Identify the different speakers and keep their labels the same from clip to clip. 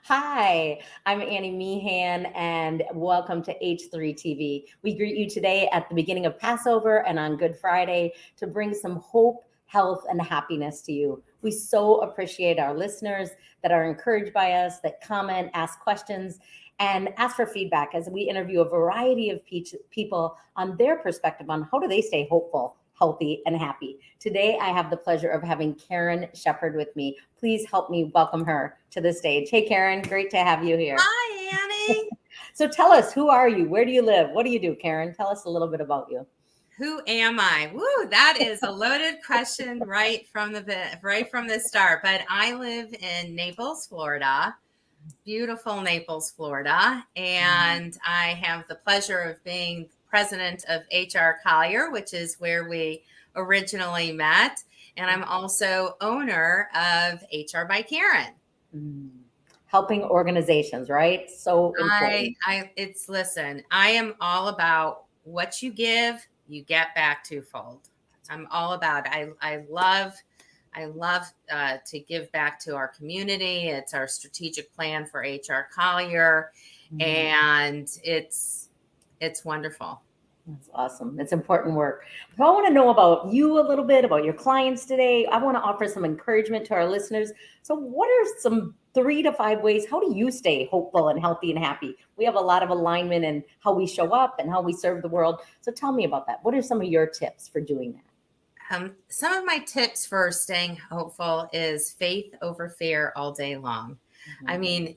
Speaker 1: Hi, I'm Annie Meehan, and welcome to H3 TV. We greet you today at the beginning of Passover and on Good Friday to bring some hope, health, and happiness to you. We so appreciate our listeners that are encouraged by us, that comment, ask questions, and ask for feedback as we interview a variety of people on their perspective on how do they stay hopeful, healthy, and happy. Today, I have the pleasure of having Karen Shepard with me. Please help me welcome her to the stage. Hey, Karen, great to have you here.
Speaker 2: Hi, Annie.
Speaker 1: So tell us, who are you? Where do you live? What do you do, Karen? Tell us a little bit about you.
Speaker 2: Who am I? Woo, that is a loaded question right from the start. But I live in Naples, Florida, beautiful Naples, Florida, and I have the pleasure of being president of HR Collier, which is where we originally met, and I'm also owner of HR by Karen.
Speaker 1: Mm. Helping organizations, right? So important.
Speaker 2: Listen, I am all about what you give, you get back twofold. I'm all about it. I love to give back to our community. It's our strategic plan for HR Collier, and it's wonderful.
Speaker 1: That's awesome. It's important work. So I want to know about you a little bit, about your clients today. I want to offer some encouragement to our listeners. So, what are some 3 to 5 ways? How do you stay hopeful and healthy and happy? We have a lot of alignment in how we show up and how we serve the world. So, tell me about that. What are some of your tips for doing that?
Speaker 2: Some of my tips for staying hopeful is faith over fear all day long. I
Speaker 1: Mhm.
Speaker 2: mean,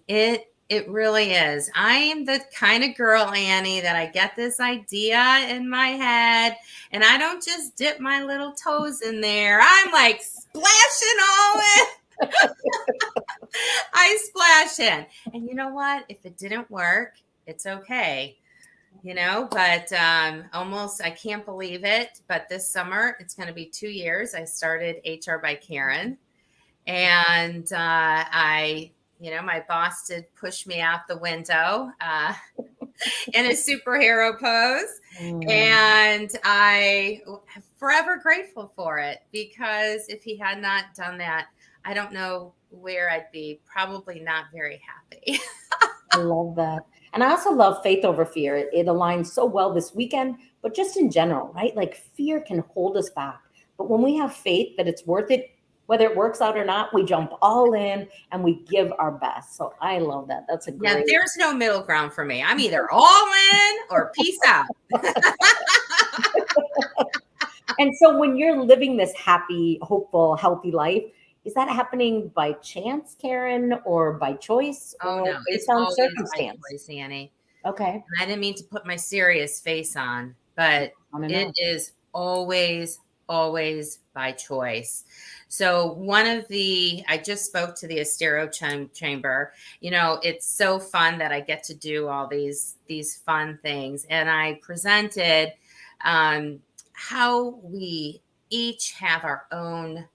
Speaker 2: it really is. I am the kind of girl, Annie, that I get this idea in my head and I don't just dip my little toes in there. I'm like splashing all in. I splash in. And you know what? If it didn't work, it's okay. But almost I can't believe it, but this summer it's going to be 2 years I started HR by Karen, and my boss did push me out the window in a superhero pose,
Speaker 1: Mm.
Speaker 2: and I am forever grateful for it, because if he had not done that, I don't know where I'd be. Probably not very happy.
Speaker 1: I love that. And I also love faith over fear. It aligns so well this weekend, but just in general, right? Like fear can hold us back. But when we have faith that it's worth it, whether it works out or not, we jump all in and we give our best. So I love that. That's a
Speaker 2: Yeah,
Speaker 1: great.
Speaker 2: there's no middle ground for me. I'm either all in or peace out.
Speaker 1: And so when you're living this happy, hopeful, healthy life, is that happening by chance, Karen, or by choice
Speaker 2: Oh
Speaker 1: or
Speaker 2: no,
Speaker 1: based
Speaker 2: it's
Speaker 1: on
Speaker 2: always by
Speaker 1: circumstance?
Speaker 2: choice, Annie.
Speaker 1: Okay.
Speaker 2: And I didn't mean to put my serious face on, but
Speaker 1: I don't
Speaker 2: it
Speaker 1: know.
Speaker 2: is always by choice. So I just spoke to the Estero Chamber. It's so fun that I get to do all these fun things, and I presented um, how we each have our own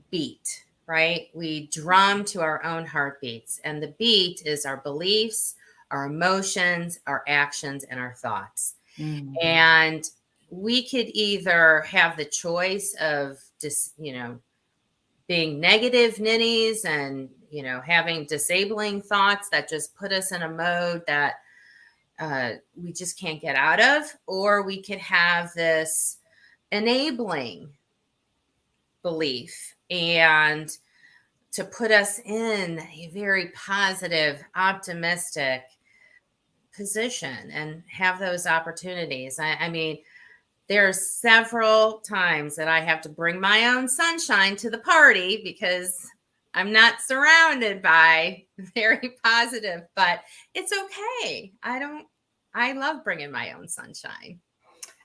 Speaker 2: beat, right? We drum to our own heartbeats, and the beat is our beliefs, our emotions, our actions, and our thoughts.
Speaker 1: Mhm.
Speaker 2: And we could either have the choice of just, being negative ninnies and, having disabling thoughts that just put us in a mode that we just can't get out of, or we could have this enabling belief and to put us in a very positive, optimistic position and have those opportunities. I mean, there's several times that I have to bring my own sunshine to the party because I'm not surrounded by very positive, but it's okay. I love bringing my own sunshine.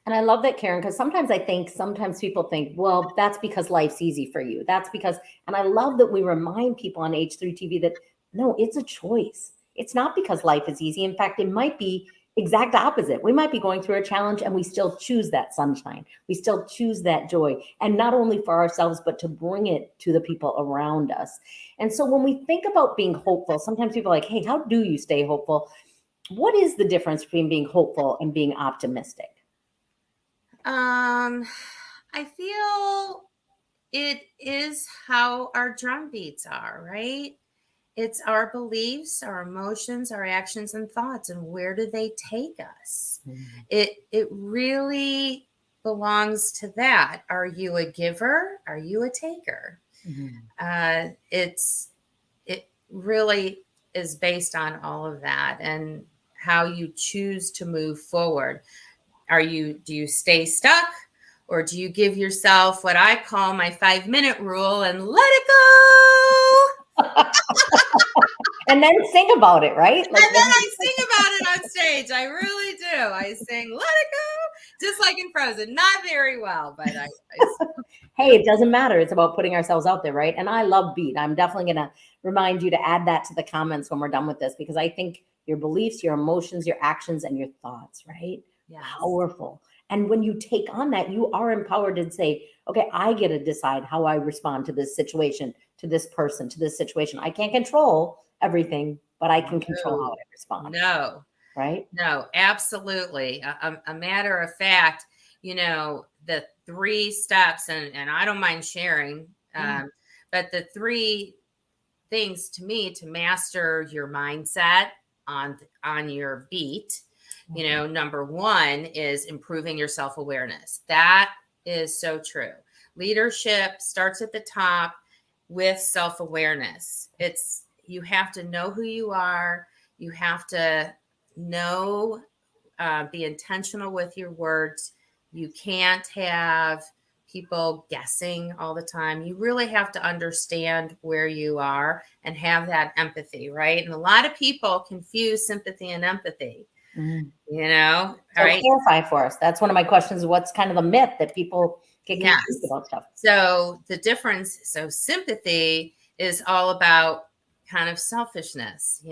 Speaker 1: And I love that, Karen, because sometimes people think, well, that's because life's easy for you. That's because, and I love that we remind people on H3 TV that no, it's a choice. It's not because life is easy. In fact, it might be exact opposite. We might be going through a challenge and we still choose that sunshine. We still choose that joy. And not only for ourselves, but to bring it to the people around us. And so when we think about being hopeful, sometimes people are like, hey, how do you stay hopeful? What is the difference between being hopeful and being optimistic?
Speaker 2: Um, I feel it is how our drum beats are, right? It's our beliefs, our emotions, our actions and thoughts, and where do they take us? It really belongs to that. Are you a giver? Are you a taker? It really is based on all of that and how you choose to move forward. Do you stay stuck, or do you give yourself what I call my 5-minute rule and let it go?
Speaker 1: And then sing about it, right?
Speaker 2: And then I sing about it on stage. I really do. I sing "Let It Go," just like in Frozen. Not very well, but I
Speaker 1: Hey, it doesn't matter. It's about putting ourselves out there, right? And I love beat. I'm definitely going to remind you to add that to the comments when we're done with this, because I think your beliefs, your emotions, your actions, and your thoughts, right?
Speaker 2: Yes.
Speaker 1: Powerful. And when you take on that, you are empowered to say, okay, I get to decide how I respond to this situation, to this person, to this situation. I can't control everything, but I can control how I respond.
Speaker 2: No.
Speaker 1: Right?
Speaker 2: No, absolutely. A matter of fact, the 3 steps, and I don't mind sharing, but the 3 things to me to master your mindset on your beat, number 1 is improving your self-awareness. That is so true. Leadership starts at the top with self-awareness. You have to know who you are. You have to know, be intentional with your words. You can't have people guessing all the time. You really have to understand where you are and have that empathy, right? And a lot of people confuse sympathy and empathy.
Speaker 1: So
Speaker 2: right?
Speaker 1: clarify for us. That's one of my questions. What's kind of the myth that people get confused about stuff?
Speaker 2: So the difference, sympathy is all about kind of selfishness,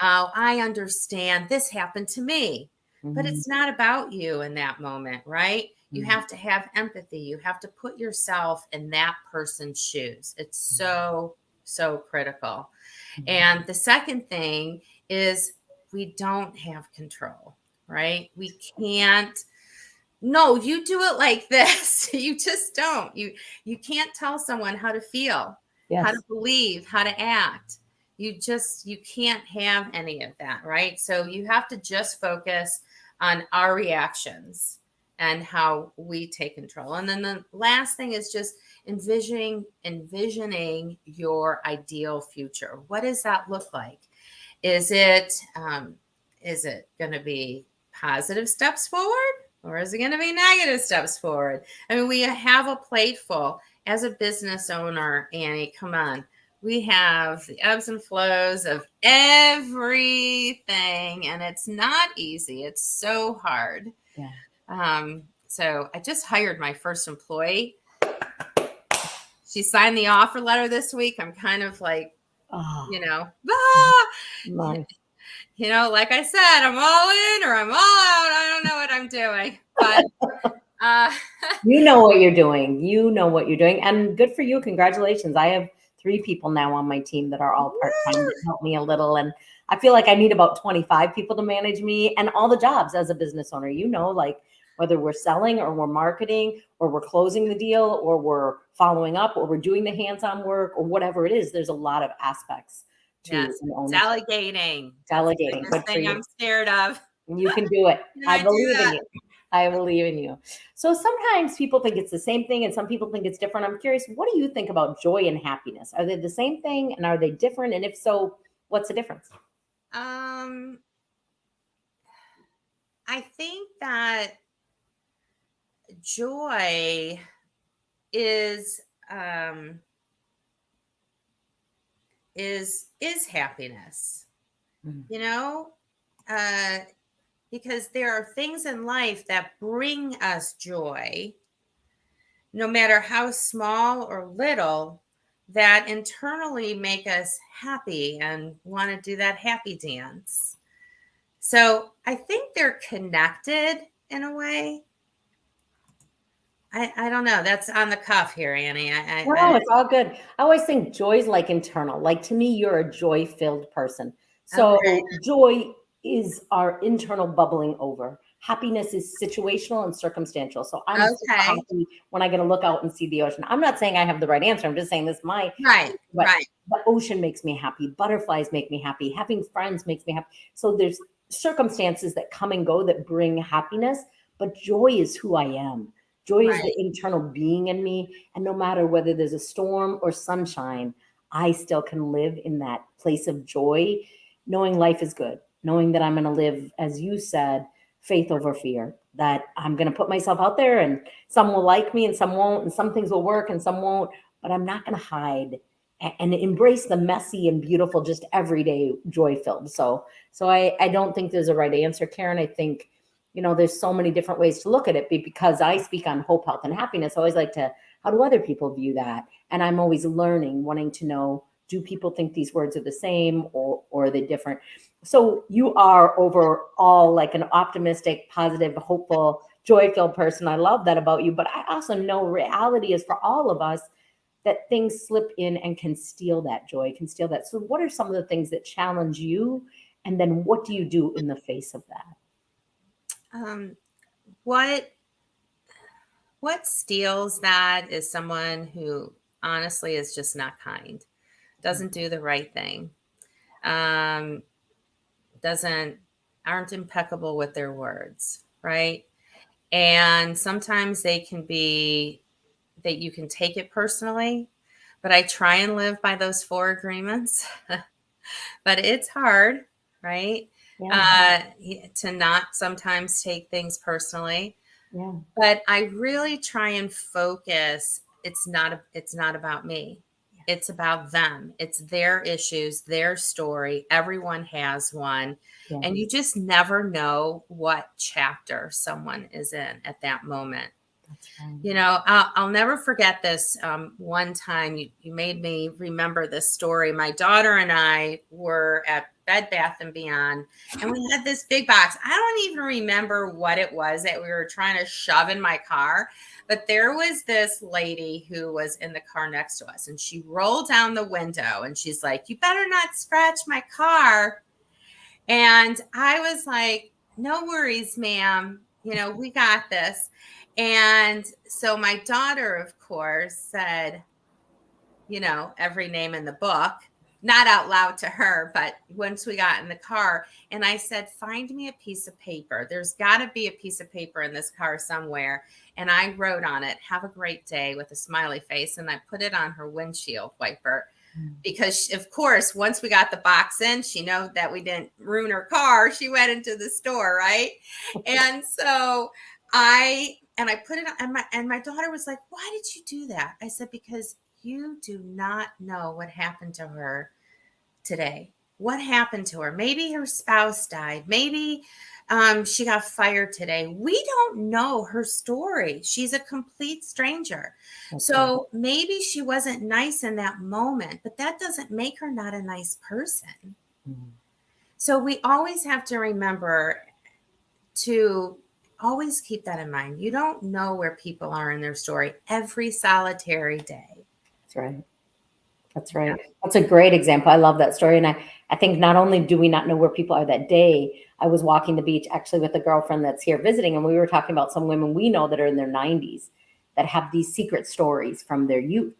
Speaker 2: I understand this happened to me, but it's not about you in that moment, right? You have to have empathy. You have to put yourself in that person's shoes. It's so, so critical. And the second thing is we don't have control, right? We can't. No, you do it like this. You just don't. You can't tell someone how to feel, how to believe, how to act. You can't have any of that, right? So you have to just focus on our reactions and how we take control. And then the last thing is just envisioning your ideal future. What does that look like? Is it going to be positive steps forward, or is it going to be negative steps forward? I mean, we have a plate full. As a business owner, Annie, come on. We have the ebbs and flows of everything, and it's not easy. It's so hard. So I just hired my first employee. She signed the offer letter this week. I'm kind of like,
Speaker 1: Nice.
Speaker 2: Like I said, I'm all in or I'm all out. I don't know what I'm doing, but
Speaker 1: you know what you're doing. You know what you're doing, and good for you. Congratulations. I have 3 people now on my team that are all part-time that help me a little, and I feel like I need about 25 people to manage me and all the jobs as a business owner. Like whether we're selling or we're marketing or we're closing the deal or we're following up or we're doing the hands-on work or whatever it is, there's a lot of aspects to
Speaker 2: delegating.
Speaker 1: Delegating.
Speaker 2: The thing I'm scared of.
Speaker 1: You can do it. I believe in you. I believe in you. So sometimes people think it's the same thing and some people think it's different. I'm curious, what do you think about joy and happiness? Are they the same thing and are they different? And if so, what's the difference?
Speaker 2: I think that joy is happiness, because there are things in life that bring us joy, no matter how small or little, that internally make us happy and want to do that happy dance. So I think they're connected in a way. I don't know. That's on the cuff here, Annie.
Speaker 1: No, it's all good. I always think joy is like internal. Like to me, you're a joy-filled person. So joy is our internal bubbling over. Happiness is situational and circumstantial. So I'm super
Speaker 2: Okay.
Speaker 1: happy when I get to look out and see the ocean. I'm not saying I have the right answer. I'm just saying this is my,
Speaker 2: Right.
Speaker 1: but
Speaker 2: Right.
Speaker 1: the ocean makes me happy. Butterflies make me happy. Having friends makes me happy. So there's circumstances that come and go that bring happiness, but joy is who I am. Joy is
Speaker 2: Right.
Speaker 1: the internal being in me. And no matter whether there's a storm or sunshine, I still can live in that place of joy, knowing life is good, knowing that I'm going to live, as you said, faith over fear, that I'm going to put myself out there and some will like me and some won't, and some things will work and some won't, but I'm not going to hide and embrace the messy and beautiful, just everyday joy filled. So I don't think there's a right answer, Karen. I think, there's so many different ways to look at it because I speak on hope, health, and happiness. I always like to, how do other people view that? And I'm always learning, wanting to know, do people think these words are the same or are they different? So you are overall like an optimistic, positive, hopeful, joy-filled person. I love that about you. But I also know reality is for all of us that things slip in and can steal that joy, can steal that. So what are some of the things that challenge you? And then what do you do in the face of that?
Speaker 2: Um, what what steals that is someone who honestly is just not kind, doesn't do the right thing, um, doesn't aren't impeccable with their words, right? And sometimes they can be that you can take it personally, but I try and live by those four agreements. But it's hard, right?
Speaker 1: Yeah,
Speaker 2: To not sometimes take things personally.
Speaker 1: yeah,
Speaker 2: But I really try and focus. It's not about me. It's about them. It's their issues, their story. Everyone has one.
Speaker 1: yeah.
Speaker 2: And you just never know what chapter someone is in at that moment.
Speaker 1: That's right.
Speaker 2: I'll never forget this. One time you made me remember this story. My daughter and I were at Bed Bath and Beyond, and we had this big box. I don't even remember what it was that we were trying to shove in my car, but there was this lady who was in the car next to us, and she rolled down the window and she's like, "You better not scratch my car." And I was like, "No worries, ma'am. We got this." And so my daughter, of course, said, every name in the book, not out loud to her, but once we got in the car, and I said, "Find me a piece of paper. There's got to be a piece of paper in this car somewhere." And I wrote on it, "Have a great day," with a smiley face. And I put it on her windshield wiper because, of course, once we got the box in, she knew that we didn't ruin her car. She went into the store, right? And so I put it on, and my daughter was like, "Why did you do that?" I said, "Because you do not know what happened to her today. What happened to her? Maybe her spouse died. Maybe she got fired today. We don't know her story. She's a complete stranger.
Speaker 1: That's right.
Speaker 2: So maybe she wasn't nice in that moment, but that doesn't make her not a nice person."
Speaker 1: Mhm.
Speaker 2: So we always have to remember to always keep that in mind. You don't know where people are in their story every solitary day.
Speaker 1: That's right. That's right. That's a great example. I love that story. And I think not only do we not know where people are that day, I was walking the beach actually with a girlfriend that's here visiting, and we were talking about some women we know that are in their 90s that have these secret stories from their youth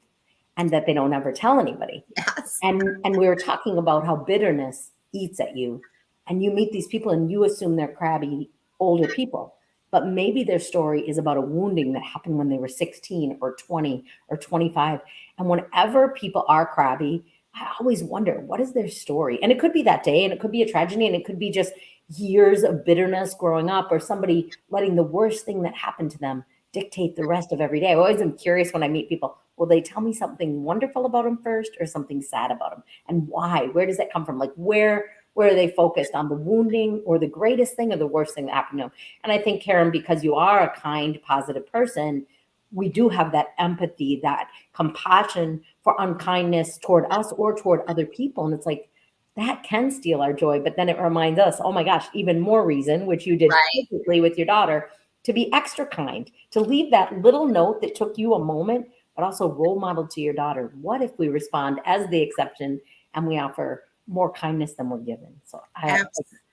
Speaker 1: and that they don't ever tell anybody.
Speaker 2: Yes.
Speaker 1: And we were talking about how bitterness eats at you. And you meet these people and you assume they're crabby older people. But maybe their story is about a wounding that happened when they were 16 or 20 or 25. And whenever people are crabby, I always wonder, what is their story? And it could be that day, and it could be a tragedy, and it could be just years of bitterness growing up, or somebody letting the worst thing that happened to them dictate the rest of every day. I always am curious when I meet people, will they tell me something wonderful about them first or something sad about them? And why? Where does that come from? Like where are they focused on, the wounding or the greatest thing or the worst thing that happened to them? And I think, Karen, because you are a kind, positive person, we do have that empathy, that compassion for unkindness toward us or toward other people. And it's like, that can steal our joy. But then it reminds us, oh my gosh, even more reason, which you did
Speaker 2: Right.
Speaker 1: perfectly with your daughter, to be extra kind, to leave that little note that took you a moment, but also role model to your daughter. What if we respond as the exception and we offer more kindness than we're given? So I,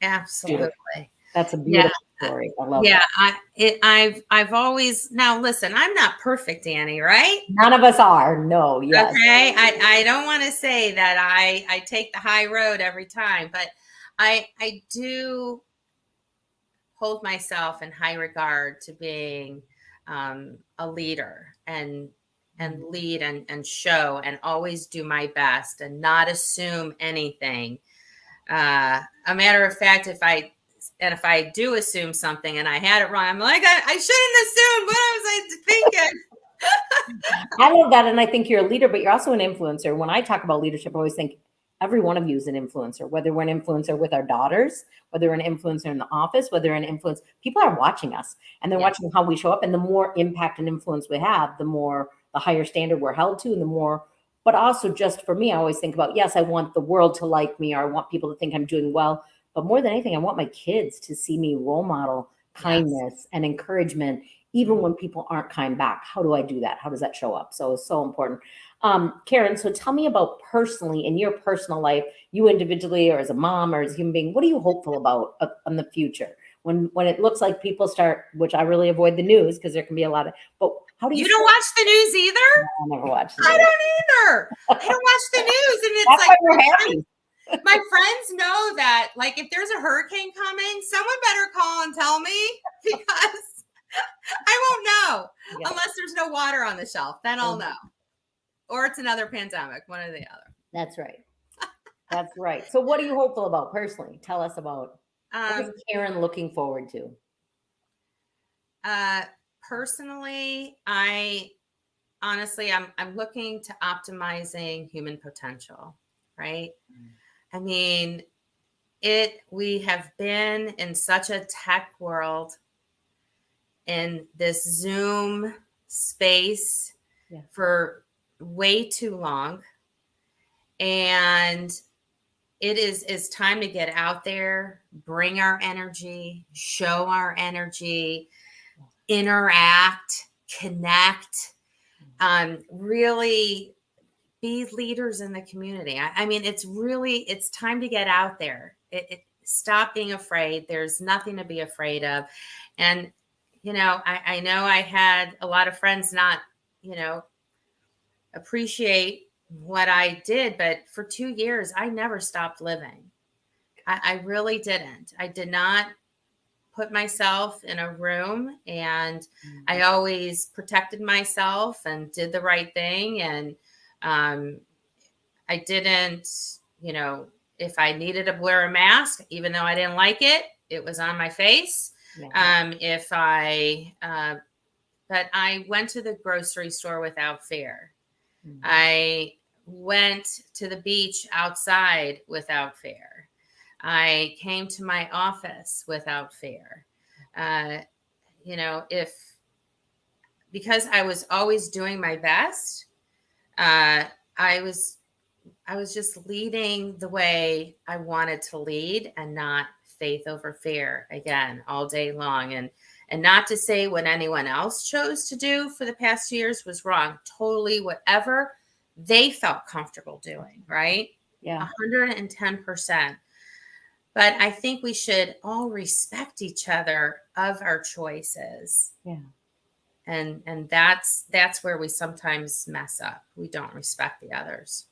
Speaker 2: Absolutely.
Speaker 1: That's a
Speaker 2: Yeah.
Speaker 1: beautiful story. I love
Speaker 2: Yeah.
Speaker 1: that.
Speaker 2: I've always, now listen, I'm not perfect, Annie, right?
Speaker 1: None of us are. No, yes.
Speaker 2: Okay. I don't want to say that I take the high road every time, but I do hold myself in high regard to being a leader and lead and show and always do my best and not assume anything. A matter of fact, if I do assume something and I had it wrong, I'm like, I shouldn't assume. What was I thinking?
Speaker 1: I love that. And I think you're a leader, but you're also an influencer. When I talk about leadership, I always think every one of you is an influencer, whether we're an influencer with our daughters, whether we're an influencer in the office, whether we're an influence, people are watching us and they're watching how we show up. And the more impact and influence we have, the higher standard we're held to, and the more, but also just for me, I always think about, yes, I want the world to like me, or I want people to think I'm doing well. But more than anything, I want my kids to see me role model kindness and encouragement, even when people aren't kind back. How do I do that? How does that show up? So it's so important. Karen, so tell me about personally, in your personal life, you individually or as a mom or as a human being, what are you hopeful about in the future? When it looks like people start, which I really avoid the news because there can be a lot of, but how do you?
Speaker 2: You don't watch the news either?
Speaker 1: I never watch the
Speaker 2: I
Speaker 1: news.
Speaker 2: don't either. I don't watch the news. And it's
Speaker 1: That's
Speaker 2: like,
Speaker 1: why we're happy.
Speaker 2: my friends know that, like, if there's a hurricane coming, someone better call and tell me, because I won't know unless there's no water on the shelf. Then I'll know. Or it's another pandemic, one or the other.
Speaker 1: That's right. That's right. So what are you hopeful about personally? Tell us about what is Karen looking forward to?
Speaker 2: Personally, honestly, I'm looking to optimizing human potential, right? I mean, we have been in such a tech world, in this Zoom space for way too long. And it's time to get out there, bring our energy, show our energy, interact, connect, really be leaders in the community. I mean, it's time to get out there. Stop being afraid. There's nothing to be afraid of. And, I know I had a lot of friends not, appreciate what I did, but for 2 years, I never stopped living. I really didn't. I did not put myself in a room, and I always protected myself and did the right thing. And I didn't, if I needed to wear a mask, even though I didn't like it, it was on my face. But I went to the grocery store without fear. I went to the beach outside without fear. I came to my office without fear. Because I was always doing my best, I was just leading the way I wanted to lead, and not faith over fear again all day long. And not to say what anyone else chose to do for the past 2 years was wrong. Totally, whatever they felt comfortable doing, right? 110%. But I think we should all respect each other of our choices. And that's where we sometimes mess up. We don't respect the others.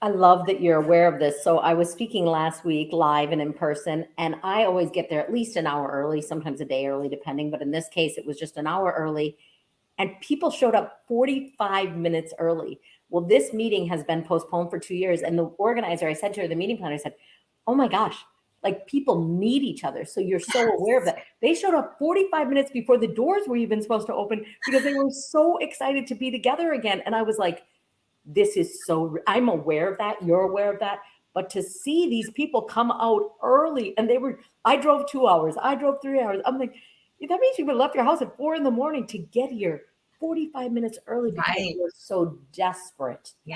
Speaker 1: I love that you're aware of this. So I was speaking last week live and in person, and I always get there at least an hour early, sometimes a day early, depending. But in this case, it was just an hour early, and people showed up 45 minutes early. Well, this meeting has been postponed for 2 years. And the organizer, I said to her, the meeting planner, I said, oh my gosh, like people need each other. So you're so aware of that. They showed up 45 minutes before the doors were even supposed to open because they were so excited to be together again. And I was like, this is I'm aware of that. You're aware of that. But to see these people come out early, and I drove 2 hours. I drove 3 hours. I'm like, that means you would have left your house at 4 a.m. to get here 45 minutes early because we're so desperate to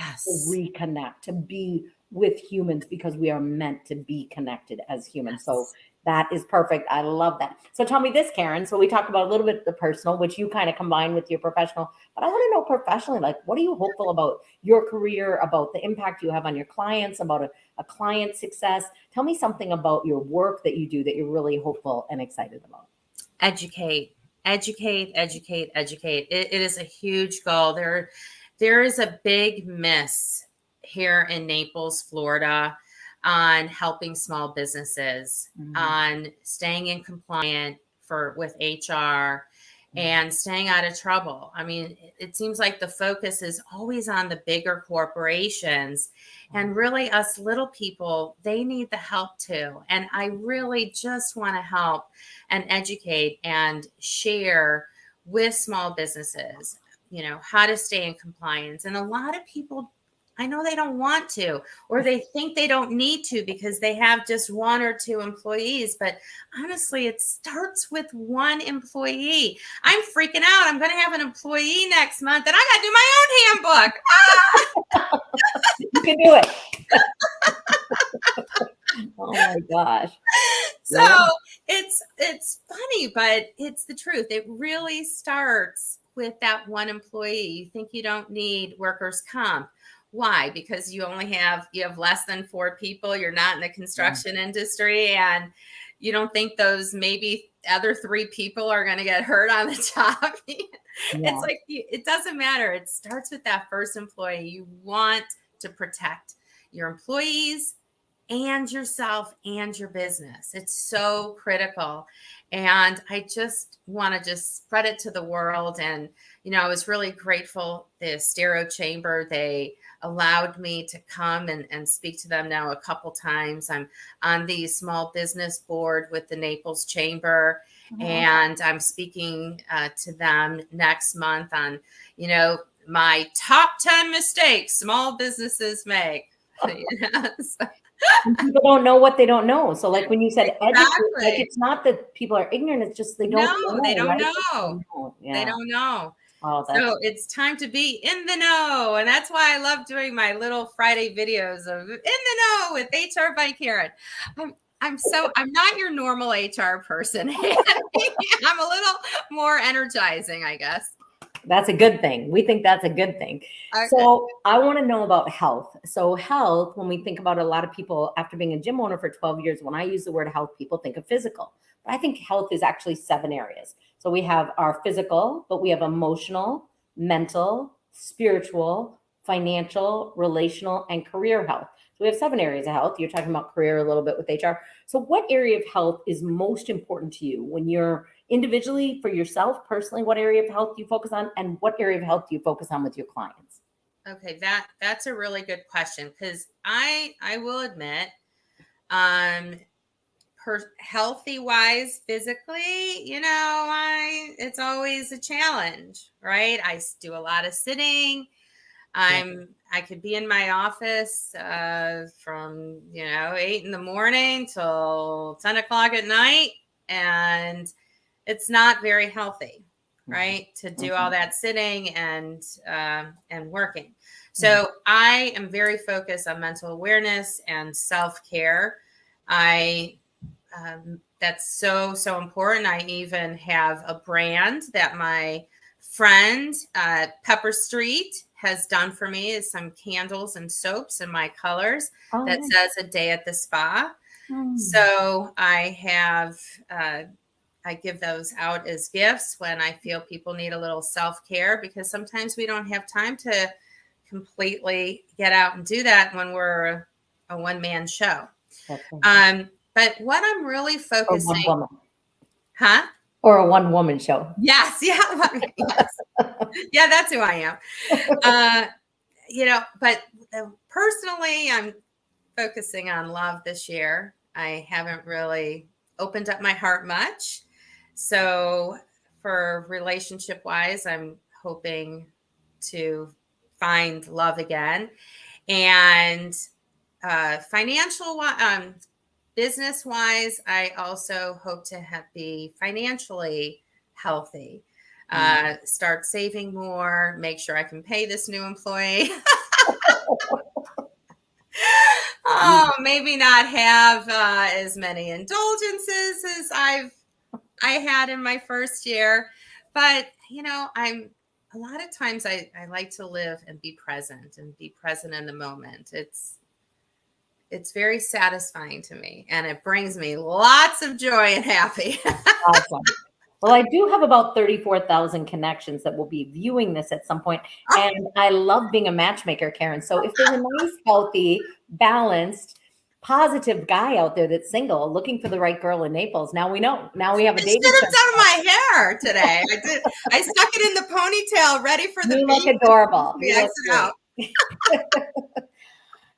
Speaker 1: reconnect, to be with humans, because we are meant to be connected as humans. So That is perfect. I love that. So tell me this, Karen. So we talked about a little bit the personal, which you kind of combine with your professional, but I want to know professionally, like, what are you hopeful about your career, about the impact you have on your clients, about a client success? Tell me something about your work that you do that you're really hopeful and excited about.
Speaker 2: Educate, educate. It is a huge goal. There is a big miss here in Naples, Florida, on helping small businesses, on staying in compliant with HR and staying out of trouble. I mean, it seems like the focus is always on the bigger corporations, and really us little people, they need the help too. And I really just want to help and educate and share with small businesses, how to stay in compliance. And a lot of people, I know they don't want to, or they think they don't need to because they have just one or two employees. But honestly, it starts with one employee. I'm freaking out. I'm going to have an employee next month and I got to do my own handbook.
Speaker 1: You can do it. Oh my gosh.
Speaker 2: So it's funny, but it's the truth. It really starts with that one employee. You think you don't need workers' comp. Why? Because you have less than 4 people. You're not in the construction industry, and you don't think those maybe other 3 people are going to get hurt on the job. It's like, it doesn't matter. It starts with that first employee. You want to protect your employees and yourself and your business. It's so critical. And I just want to spread it to the world. And, I was really grateful. The Stereo Chamber, they allowed me to come and speak to them now a couple times. I'm on the small business board with the Naples Chamber, and I'm speaking to them next month on, my top 10 mistakes small businesses make. So,
Speaker 1: people don't know what they don't know. So like when you said
Speaker 2: exactly.
Speaker 1: educate, like it's not that people are ignorant, it's just they don't know.
Speaker 2: They don't
Speaker 1: right?
Speaker 2: know.
Speaker 1: Yeah.
Speaker 2: They don't know.
Speaker 1: Oh,
Speaker 2: so it's time to be in the know. And that's why I love doing my little Friday videos of In the Know with HR by Karen. I'm not your normal HR person. I'm a little more energizing, I guess.
Speaker 1: That's a good thing. We think that's a good thing. Okay. So I want to know about health. So health, when we think about a lot of people after being a gym owner for 12 years, when I use the word health, people think of physical. But I think health is actually 7 areas. So we have our physical, but we have emotional, mental, spiritual, financial, relational, and career health. So we have 7 areas of health. You're talking about career a little bit with HR. So what area of health is most important to you when you're individually, for yourself personally? What area of health do you focus on, and what area of health do you focus on with your clients?
Speaker 2: Okay, that's a really good question, because I will admit, healthy wise, physically, it's always a challenge, right? I do a lot of sitting. I could be in my office from 8 a.m. till 10 o'clock at night, and it's not very healthy, right? To do all that sitting and working. So I am very focused on mental awareness and self-care. That's so important. I even have a brand that my friend Pepper Street has done for me, is some candles and soaps in my colors that says a day at the spa. So I have I give those out as gifts when I feel people need a little self-care, because sometimes we don't have time to completely get out and do that when we're a one-man show. But what I'm really focusing,
Speaker 1: or a one-woman show.
Speaker 2: Yes. Yes. Yeah, that's who I am. But personally, I'm focusing on love this year. I haven't really opened up my heart much. So for relationship wise, I'm hoping to find love again. And financial business wise, I also hope to be financially healthy. Start saving more, make sure I can pay this new employee. Oh maybe not have as many indulgences as I had in my first year, but a lot of times I like to live and be present in the moment. It's very satisfying to me, and it brings me lots of joy and happy.
Speaker 1: Awesome. Well, I do have about 34,000 connections that will be viewing this at some point. And I love being a matchmaker, Karen. So if there's a nice, healthy, balanced, positive guy out there that's single, looking for the right girl in Naples, now we know. Now we have a
Speaker 2: I
Speaker 1: dating
Speaker 2: should have
Speaker 1: session.
Speaker 2: done my hair today. I did. I stuck it in the ponytail, ready for the
Speaker 1: You
Speaker 2: beat.
Speaker 1: look adorable.
Speaker 2: The
Speaker 1: You look
Speaker 2: exit
Speaker 1: great.
Speaker 2: out.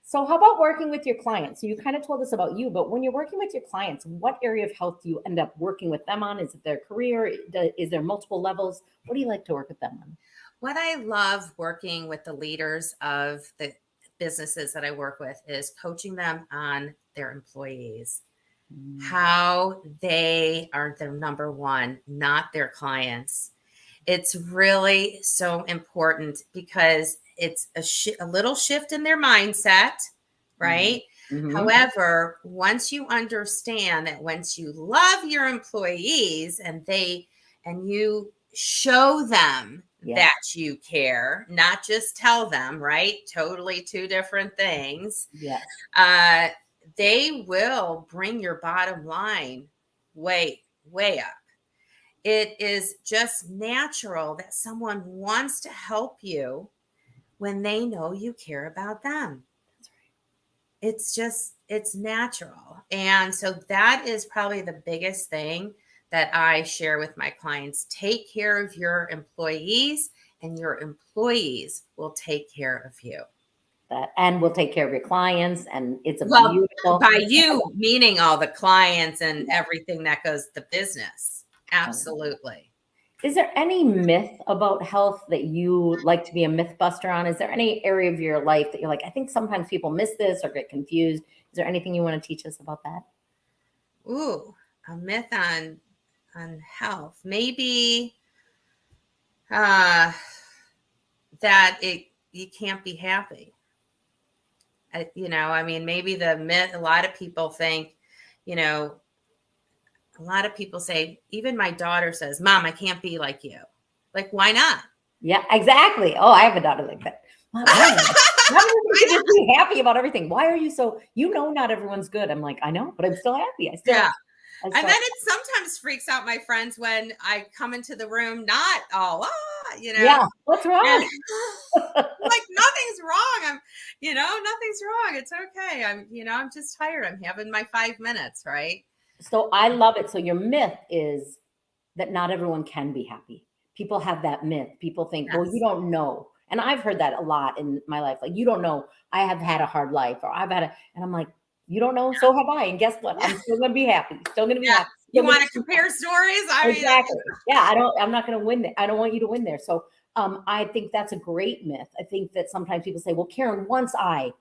Speaker 1: So how about working with your clients? So you kind of told us about you, but when you're working with your clients, what area of health do you end up working with them on? Is it their career? Is there multiple levels? What do you like to work with them on?
Speaker 2: What I love working with the leaders of the businesses that I work with is coaching them on their employees, how they are their number one, not their clients. It's really so important because it's a little shift in their mindset, right?
Speaker 1: Mm-hmm.
Speaker 2: However, once you understand that, once you love your employees and you show them that you care, not just tell them, right? Totally two different things.
Speaker 1: Yes.
Speaker 2: They will bring your bottom line way, way up. It is just natural that someone wants to help you when they know you care about them.
Speaker 1: That's right.
Speaker 2: It's natural. And so that is probably the biggest thing that I share with my clients. Take care of your employees, and your employees will take care of you.
Speaker 1: And we'll take care of your clients, and it's beautiful.
Speaker 2: By you, meaning all the clients and everything that goes the business. Absolutely.
Speaker 1: Is there any myth about health that you like to be a myth buster on? Is there any area of your life that you're like, I think sometimes people miss this or get confused? Is there anything you want to teach us about that?
Speaker 2: Ooh, a myth on health. Maybe that you can't be happy. Maybe the myth, a lot of people think, a lot of people say, even my daughter says, Mom, I can't be like you. Like, why not?
Speaker 1: Yeah, exactly. Oh, I have a daughter like that. Mom, you should just be happy about everything. Why are you so, not everyone's good. I'm like, I know, but I'm still happy. And then
Speaker 2: it sometimes freaks out my friends when I come into the room, not all,
Speaker 1: Yeah, what's wrong?
Speaker 2: Like, nothing's wrong. Nothing's wrong. It's okay. I'm just tired. I'm having my 5 minutes, right?
Speaker 1: So I love it. So your myth is that not everyone can be happy. People have that myth. People think, well, you don't know. And I've heard that a lot in my life. Like, you don't know. I have had a hard life, or and I'm like, you don't know. So have I. And guess what? I'm still going to be happy. Still going to be happy.
Speaker 2: You want to compare stories?
Speaker 1: Exactly. Yeah. I'm not going to win. I don't want you to win there. So I think that's a great myth. I think that sometimes people say, well, Karen, once I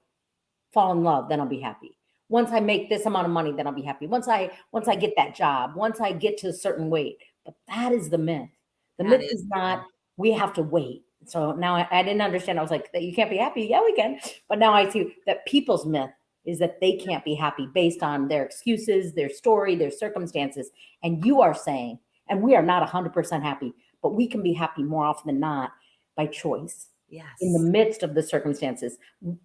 Speaker 1: fall in love, then I'll be happy. Once I make this amount of money, then I'll be happy. Once I get that job, once I get to a certain weight. But that is the myth. The myth is not, we have to wait. So now I didn't understand. I was like, that you can't be happy. Yeah, we can. But now I see that people's myth is that they can't be happy based on their excuses, their story, their circumstances. And you are saying, and we are not 100% happy, but we can be happy more often than not by choice.
Speaker 2: Yes.
Speaker 1: In the midst of the circumstances.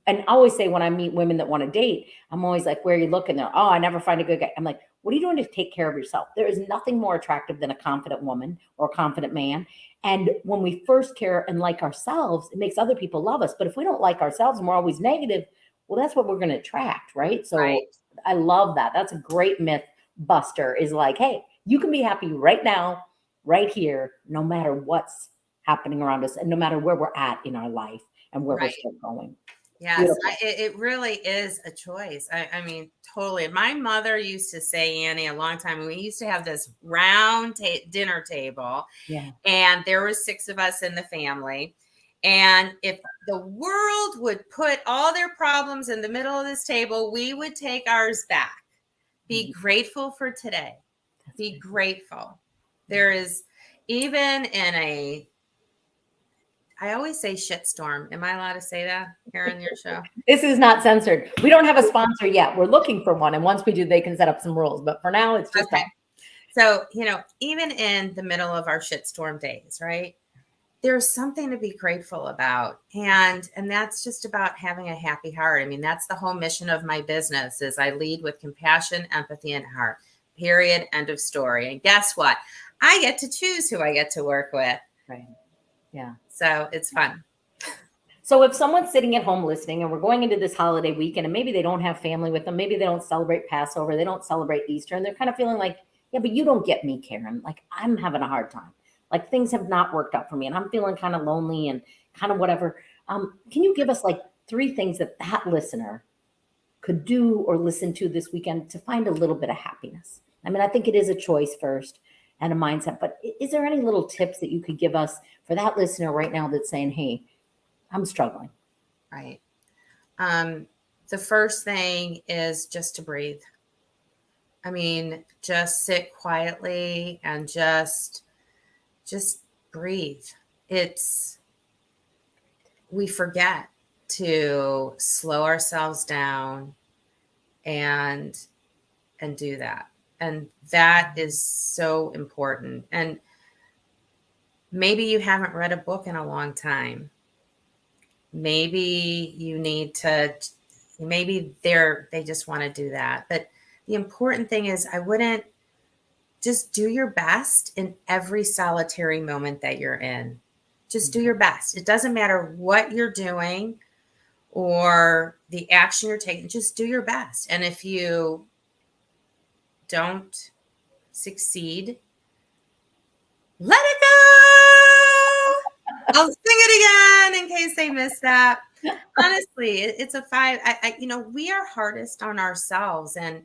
Speaker 1: And I always say, when I meet women that want to date, I'm always like, where are you looking? There? Oh, I never find a good guy. I'm like, what are you doing to take care of yourself? There is nothing more attractive than a confident woman or a confident man. And when we first care and like ourselves, it makes other people love us. But if we don't like ourselves and we're always negative, well, that's what we're going to attract, right? So I love that. That's a great myth buster, is like, hey, you can be happy right now, right here, no matter what's happening around us, and no matter where we're at in our life and where we're still going.
Speaker 2: Yes, it really is a choice. I mean, totally. My mother used to say, Annie, a long time, we used to have this round dinner table, and there was 6 of us in the family. And if the world would put all their problems in the middle of this table, we would take ours back. Be grateful for today. Be grateful. There is, even in I always say shitstorm. Am I allowed to say that here on your show?
Speaker 1: This is not censored. We don't have a sponsor yet. We're looking for one. And once we do, they can set up some rules. But for now, it's just
Speaker 2: Okay. So, even in the middle of our shitstorm days, right? There's something to be grateful about. And that's just about having a happy heart. I mean, that's the whole mission of my business is I lead with compassion, empathy, and heart. Period. End of story. And guess what? I get to choose who I get to work with.
Speaker 1: right. Yeah.
Speaker 2: So it's fun.
Speaker 1: So if someone's sitting at home listening and we're going into this holiday weekend and maybe they don't have family with them, maybe they don't celebrate Passover, they don't celebrate Easter, and they're kind of feeling like, yeah, but you don't get me, Karen. Like I'm having a hard time. Like things have not worked out for me and I'm feeling kind of lonely and kind of whatever. Can you give us like 3 things that listener could do or listen to this weekend to find a little bit of happiness? I mean, I think it is a choice first and a mindset, but is there any little tips that you could give us for that listener right now that's saying, hey, I'm struggling?
Speaker 2: Right. The first thing is just to breathe. I mean, just sit quietly and just breathe. We forget to slow ourselves down and do that. And that is so important. And maybe you haven't read a book in a long time. Maybe you need to, maybe they just want to do that. But the important thing is I wouldn't just do your best in every solitary moment that you're in. Just do your best. It doesn't matter what you're doing or the action you're taking, just do your best. And if you don't succeed, let it go. I'll sing it again in case they missed that. Honestly, it's a 5. We are hardest on ourselves and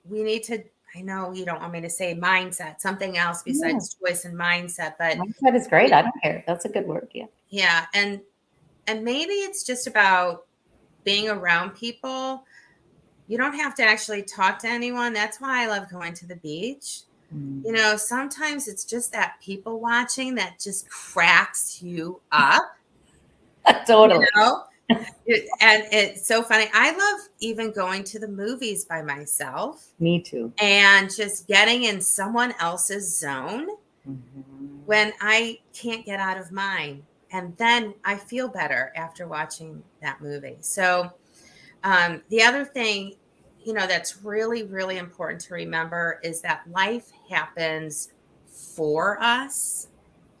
Speaker 2: we need to, I know you don't want me to say mindset, something else besides choice and mindset, but
Speaker 1: mindset is great. I don't care. That's a good word. Yeah.
Speaker 2: Yeah. And maybe it's just about being around people. You don't have to actually talk to anyone. That's why I love going to the beach. Sometimes it's just that people watching that just cracks you up.
Speaker 1: Totally.
Speaker 2: And it's so funny. I love even going to the movies by myself.
Speaker 1: Me too.
Speaker 2: And just getting in someone else's zone when I can't get out of mine. And then I feel better after watching that movie. So the other thing, that's really, really important to remember is that life happens for us,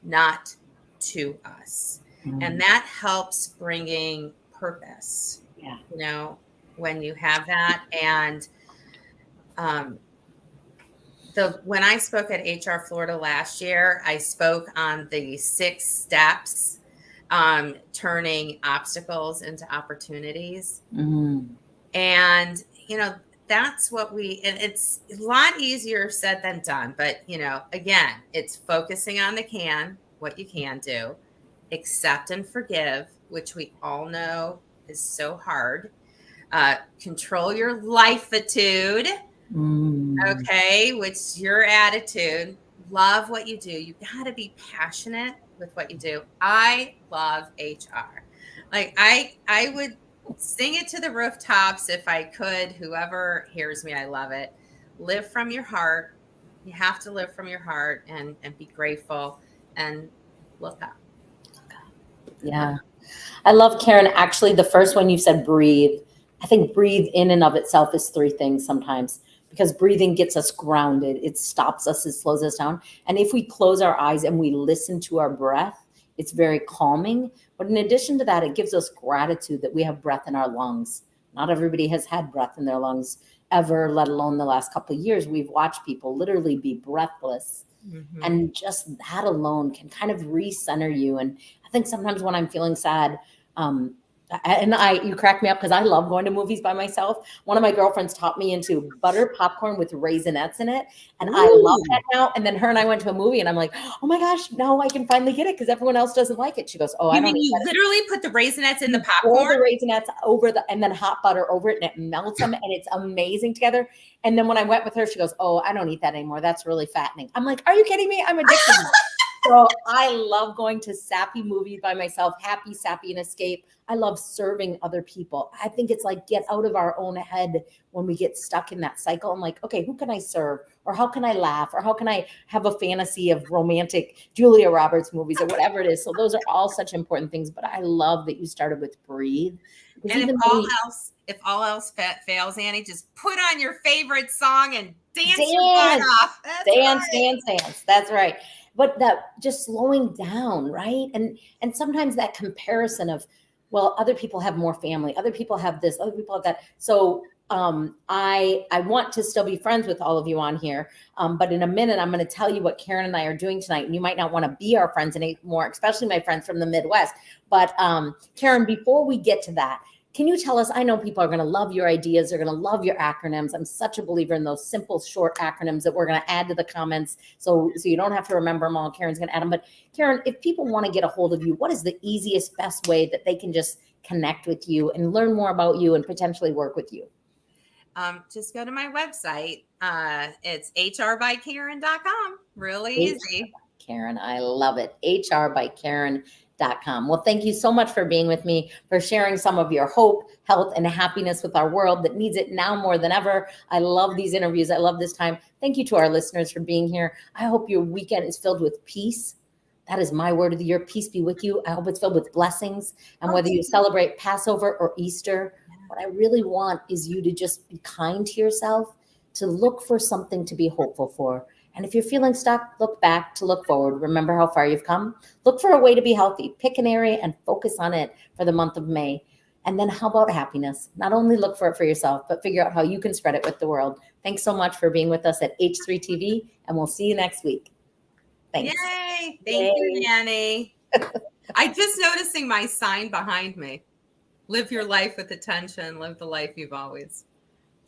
Speaker 2: not to us. And that helps bringing purpose, when you have that. And when I spoke at HR Florida last year, I spoke on the 6 steps, turning obstacles into opportunities. And, that's what and it's a lot easier said than done. But, again, it's focusing on what you can do, accept and forgive, which we all know is so hard. Control your life-itude. Okay, which is your attitude. Love what you do. You got to be passionate with what you do. I love HR. Like I would sing it to the rooftops if I could. Whoever hears me, I love it. Live from your heart. You have to live from your heart and be grateful and look up.
Speaker 1: Yeah. I love, Karen, actually the first one you said, breathe. I think breathe in and of itself is 3 things sometimes, because breathing gets us grounded. It stops us, it slows us down. And if we close our eyes and we listen to our breath, it's very calming. But in addition to that, it gives us gratitude that we have breath in our lungs. Not everybody has had breath in their lungs ever, let alone the last couple of years. We've watched people literally be breathless. And just that alone can kind of recenter you. And I think sometimes when I'm feeling sad, And you crack me up because I love going to movies by myself. One of my girlfriends taught me into butter popcorn with raisinets in it. And I love
Speaker 2: Ooh.
Speaker 1: that now. And then her and I went to a movie and I'm like, oh my gosh, now I can finally get it because everyone else doesn't like it. She goes, oh, I
Speaker 2: You
Speaker 1: don't
Speaker 2: mean
Speaker 1: eat
Speaker 2: you
Speaker 1: that.
Speaker 2: literally put the raisinets in the
Speaker 1: Pour the
Speaker 2: popcorn?
Speaker 1: raisinets over and then hot butter over it and it melts them and it's amazing together. And then when I went with her, she goes, oh, I don't eat that anymore. That's really fattening. I'm like, are you kidding me? I'm addicted. So I love going to sappy movies by myself, happy, sappy, and escape. I love serving other people. I think it's like get out of our own head when we get stuck in that cycle. I'm like, okay, who can I serve? Or how can I laugh? Or how can I have a fantasy of romantic Julia Roberts movies or whatever it is? So those are all such important things. But I love that you started with breathe. Because
Speaker 2: And
Speaker 1: even though
Speaker 2: if all else fails, Annie, just put on your favorite song and dance your butt
Speaker 1: dance,
Speaker 2: off. That's right.
Speaker 1: dance. That's right. But that just slowing down, right? And sometimes that comparison of, well, other people have more family, other people have this, other people have that. So I want to still be friends with all of you on here. But in a minute, I'm going to tell you what Karen and I are doing tonight. And you might not want to be our friends anymore, especially my friends from the Midwest. But Karen, before we get to that, can you tell us? I know people are going to love your ideas. They're going to love your acronyms. I'm such a believer in those simple, short acronyms that we're going to add to the comments. So you don't have to remember them all. Karen's going to add them. But Karen, if people want to get a hold of you, what is the easiest, best way that they can just connect with you and learn more about you and potentially work with you?
Speaker 2: Just go to my website. It's hrbykaren.com. Really easy.
Speaker 1: Karen, I love it. hrbykaren.com. Well, thank you so much for being with me, for sharing some of your hope, health, and happiness with our world that needs it now more than ever. I love these interviews. I love this time. Thank you to our listeners for being here. I hope your weekend is filled with peace. That is my word of the year. Peace be with you. I hope it's filled with blessings. And whether you celebrate Passover or Easter, what I really want is you to just be kind to yourself, to look for something to be hopeful for. And if you're feeling stuck, look back to look forward. Remember how far you've come. Look for a way to be healthy. Pick an area and focus on it for the month of May. And then how about happiness? Not only look for it for yourself, but figure out how you can spread it with the world. Thanks so much for being with us at H3 TV, and we'll see you next week. Thanks.
Speaker 2: Yay. Thank you, Annie. I just noticing my sign behind me. Live your life with attention. Live the life you've always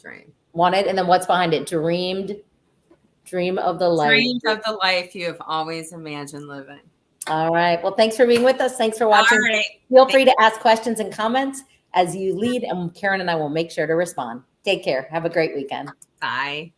Speaker 2: dreamed.
Speaker 1: Wanted, and then what's behind it? Dream of the life.
Speaker 2: Dream of the life you have always imagined living.
Speaker 1: All right. Well, thanks for being with us. Thanks for watching.
Speaker 2: All right.
Speaker 1: Feel free to ask questions and comments as you lead, and Karen and I will make sure to respond. Take care. Have a great weekend.
Speaker 2: Bye.